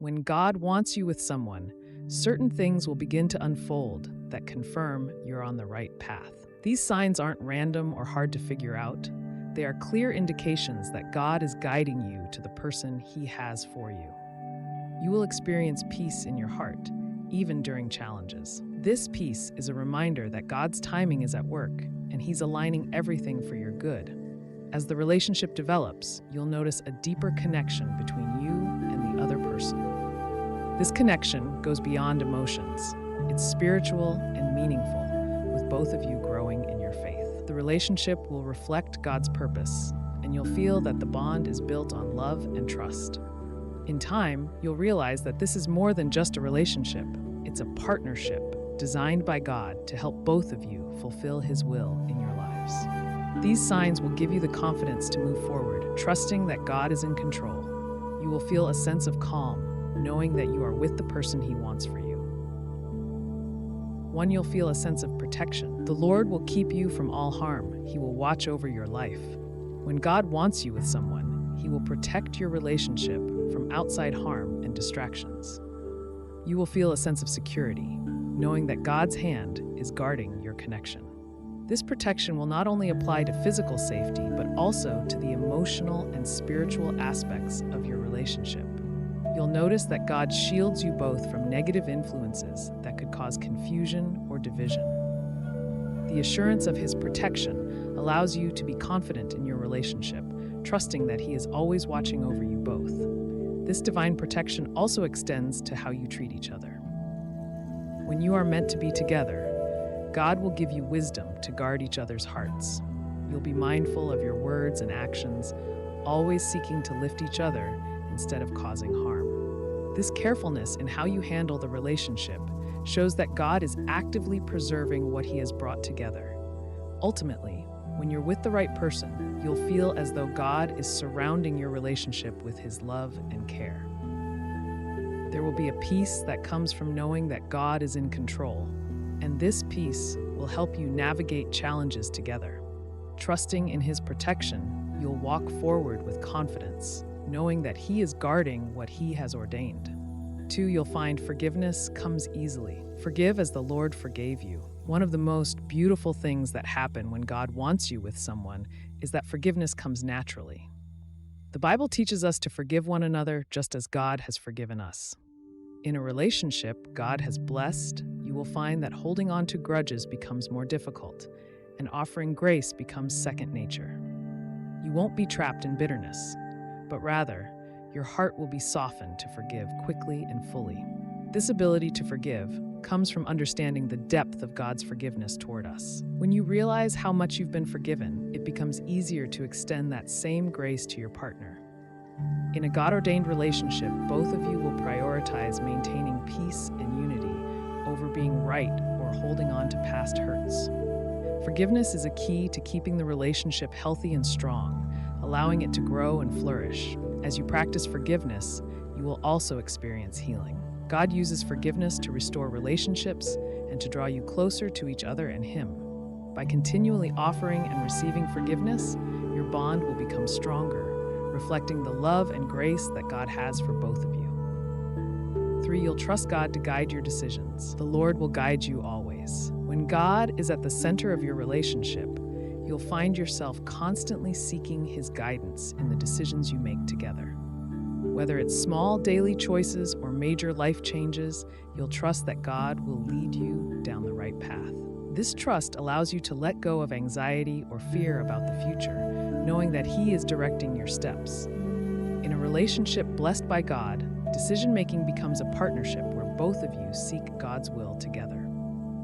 When God wants you with someone, certain things will begin to unfold that confirm you're on the right path. These signs aren't random or hard to figure out. They are clear indications that God is guiding you to the person He has for you. You will experience peace in your heart, even during challenges. This peace is a reminder that God's timing is at work, and He's aligning everything for your good. As the relationship develops, you'll notice a deeper connection between you and the other person. This connection goes beyond emotions. It's spiritual and meaningful, with both of you growing in your faith. The relationship will reflect God's purpose, and you'll feel that the bond is built on love and trust. In time, you'll realize that this is more than just a relationship. It's a partnership designed by God to help both of you fulfill His will in your lives. These signs will give you the confidence to move forward, trusting that God is in control. You will feel a sense of calm, knowing that you are with the person He wants for you. One, you'll feel a sense of protection. The Lord will keep you from all harm. He will watch over your life. When God wants you with someone, He will protect your relationship from outside harm and distractions. You will feel a sense of security, knowing that God's hand is guarding your connection. This protection will not only apply to physical safety, but also to the emotional and spiritual aspects of your relationship. You'll notice that God shields you both from negative influences that could cause confusion or division. The assurance of His protection allows you to be confident in your relationship, trusting that He is always watching over you both. This divine protection also extends to how you treat each other. When you are meant to be together, God will give you wisdom to guard each other's hearts. You'll be mindful of your words and actions, always seeking to lift each other instead of causing harm. This carefulness in how you handle the relationship shows that God is actively preserving what He has brought together. Ultimately, when you're with the right person, you'll feel as though God is surrounding your relationship with His love and care. There will be a peace that comes from knowing that God is in control, and this peace will help you navigate challenges together. Trusting in His protection, you'll walk forward with confidence, knowing that He is guarding what He has ordained. 2, you'll find forgiveness comes easily. Forgive as the Lord forgave you. One of the most beautiful things that happen when God wants you with someone is that forgiveness comes naturally. The Bible teaches us to forgive one another just as God has forgiven us. In a relationship God has blessed, you will find that holding on to grudges becomes more difficult, and offering grace becomes second nature. You won't be trapped in bitterness, but rather, your heart will be softened to forgive quickly and fully. This ability to forgive comes from understanding the depth of God's forgiveness toward us. When you realize how much you've been forgiven, it becomes easier to extend that same grace to your partner. In a God-ordained relationship, both of you will prioritize maintaining peace and unity over being right or holding on to past hurts. Forgiveness is a key to keeping the relationship healthy and strong, allowing it to grow and flourish. As you practice forgiveness, you will also experience healing. God uses forgiveness to restore relationships and to draw you closer to each other and Him. By continually offering and receiving forgiveness, your bond will become stronger, reflecting the love and grace that God has for both of you. 3, you'll trust God to guide your decisions. The Lord will guide you always. When God is at the center of your relationship, you'll find yourself constantly seeking His guidance in the decisions you make together. Whether it's small daily choices or major life changes, you'll trust that God will lead you down the right path. This trust allows you to let go of anxiety or fear about the future, knowing that He is directing your steps. In a relationship blessed by God, decision-making becomes a partnership where both of you seek God's will together.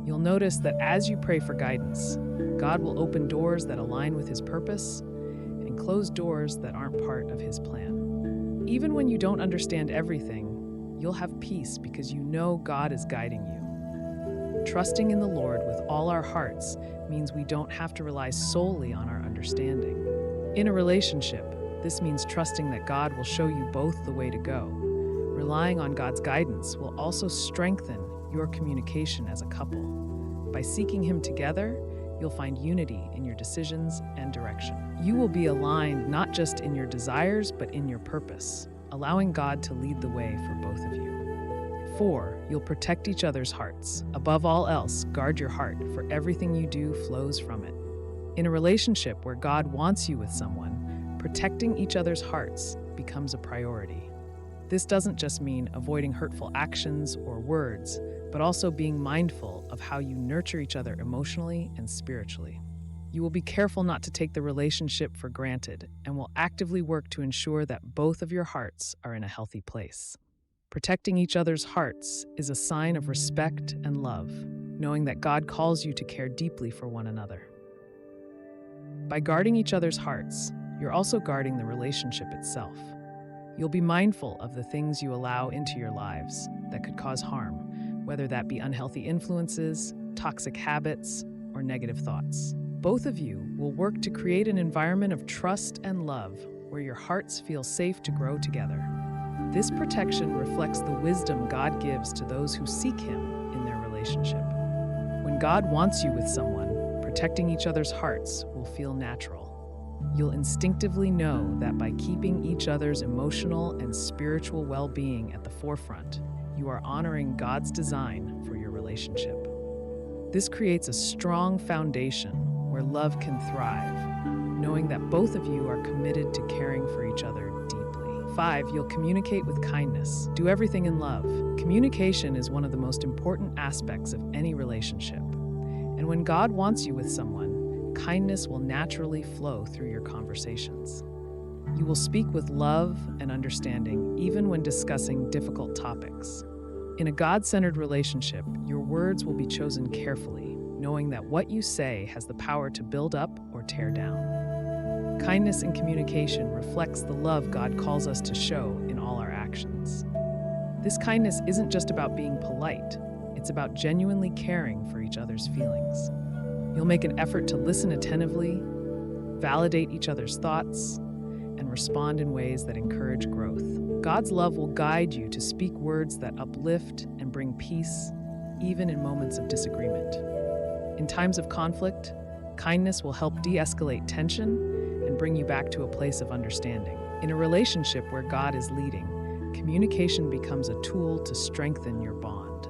You'll notice that as you pray for guidance, God will open doors that align with His purpose and close doors that aren't part of His plan. Even when you don't understand everything, you'll have peace because you know God is guiding you. Trusting in the Lord with all our hearts means we don't have to rely solely on our understanding. In a relationship, this means trusting that God will show you both the way to go. Relying on God's guidance will also strengthen your communication as a couple. By seeking Him together, you'll find unity in your decisions and direction. You will be aligned not just in your desires, but in your purpose, allowing God to lead the way for both of you. 4, you'll protect each other's hearts. Above all else, guard your heart, for everything you do flows from it. In a relationship where God wants you with someone, protecting each other's hearts becomes a priority. This doesn't just mean avoiding hurtful actions or words, but also being mindful of how you nurture each other emotionally and spiritually. You will be careful not to take the relationship for granted and will actively work to ensure that both of your hearts are in a healthy place. Protecting each other's hearts is a sign of respect and love, knowing that God calls you to care deeply for one another. By guarding each other's hearts, you're also guarding the relationship itself. You'll be mindful of the things you allow into your lives that could cause harm, whether that be unhealthy influences, toxic habits, or negative thoughts. Both of you will work to create an environment of trust and love where your hearts feel safe to grow together. This protection reflects the wisdom God gives to those who seek Him in their relationship. When God wants you with someone, protecting each other's hearts will feel natural. You'll instinctively know that by keeping each other's emotional and spiritual well-being at the forefront, you are honoring God's design for your relationship. This creates a strong foundation where love can thrive, knowing that both of you are committed to caring for each other deeply. 5, you'll communicate with kindness. Do everything in love. Communication is one of the most important aspects of any relationship. And when God wants you with someone, kindness will naturally flow through your conversations. You will speak with love and understanding, even when discussing difficult topics. In a God-centered relationship, your words will be chosen carefully, knowing that what you say has the power to build up or tear down. Kindness in communication reflects the love God calls us to show in all our actions. This kindness isn't just about being polite, it's about genuinely caring for each other's feelings. You'll make an effort to listen attentively, validate each other's thoughts, and respond in ways that encourage growth. God's love will guide you to speak words that uplift and bring peace, even in moments of disagreement. In times of conflict, kindness will help de-escalate tension and bring you back to a place of understanding. In a relationship where God is leading, communication becomes a tool to strengthen your bond.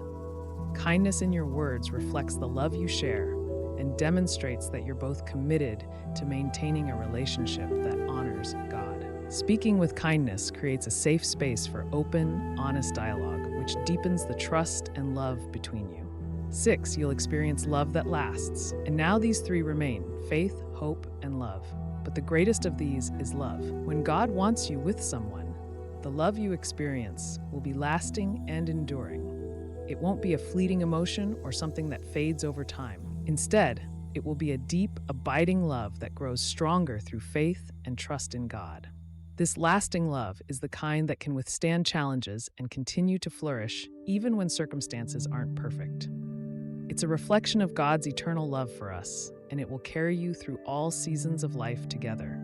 Kindness in your words reflects the love you share and demonstrates that you're both committed to maintaining a relationship that honors God. Speaking with kindness creates a safe space for open, honest dialogue, which deepens the trust and love between you. 6, you'll experience love that lasts. And now these 3 remain: faith, hope, and love. But the greatest of these is love. When God wants you with someone, the love you experience will be lasting and enduring. It won't be a fleeting emotion or something that fades over time. Instead, it will be a deep, abiding love that grows stronger through faith and trust in God. This lasting love is the kind that can withstand challenges and continue to flourish even when circumstances aren't perfect. It's a reflection of God's eternal love for us, and it will carry you through all seasons of life together.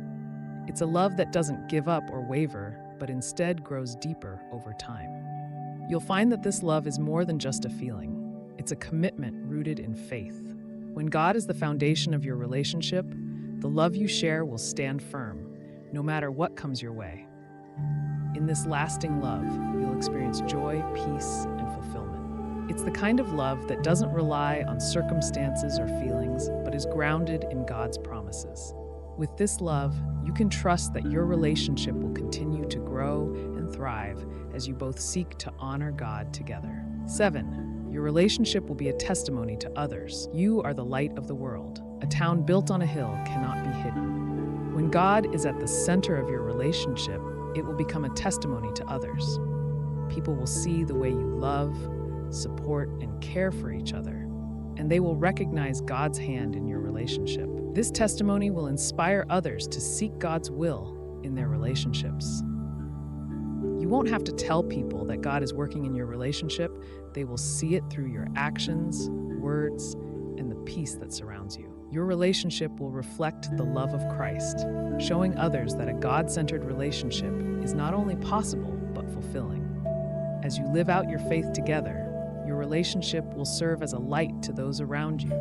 It's a love that doesn't give up or waver, but instead grows deeper over time. You'll find that this love is more than just a feeling. It's a commitment rooted in faith. When God is the foundation of your relationship, the love you share will stand firm, no matter what comes your way. In this lasting love, you'll experience joy, peace, and fulfillment. It's the kind of love that doesn't rely on circumstances or feelings, but is grounded in God's promises. With this love, you can trust that your relationship will continue to grow and thrive as you both seek to honor God together. 7, your relationship will be a testimony to others. You are the light of the world. A town built on a hill cannot be hidden. When God is at the center of your relationship, it will become a testimony to others. People will see the way you love, support, and care for each other, and they will recognize God's hand in your relationship. This testimony will inspire others to seek God's will in their relationships. You won't have to tell people that God is working in your relationship. They will see it through your actions, words, and the peace that surrounds you. Your relationship will reflect the love of Christ, showing others that a God-centered relationship is not only possible, but fulfilling. As you live out your faith together, your relationship will serve as a light to those around you,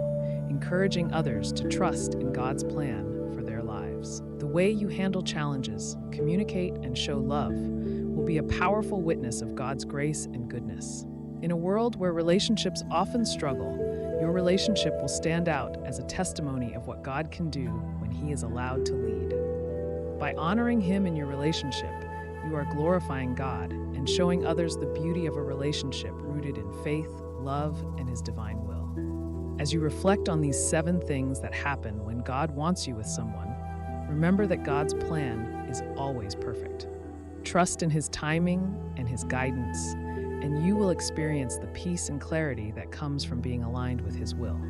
encouraging others to trust in God's plan for their lives. The way you handle challenges, communicate, and show love will be a powerful witness of God's grace and goodness. In a world where relationships often struggle, your relationship will stand out as a testimony of what God can do when He is allowed to lead. By honoring Him in your relationship, you are glorifying God and showing others the beauty of a relationship rooted in faith, love, and His divine will. As you reflect on these 7 things that happen when God wants you with someone, remember that God's plan is always perfect. Trust in His timing and His guidance, and you will experience the peace and clarity that comes from being aligned with His will.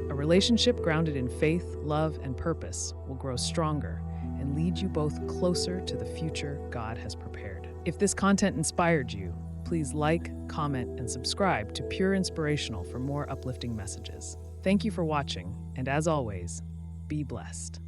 A relationship grounded in faith, love, and purpose will grow stronger and lead you both closer to the future God has prepared. If this content inspired you, please like, comment, and subscribe to Pure Inspirational for more uplifting messages. Thank you for watching, and as always, be blessed.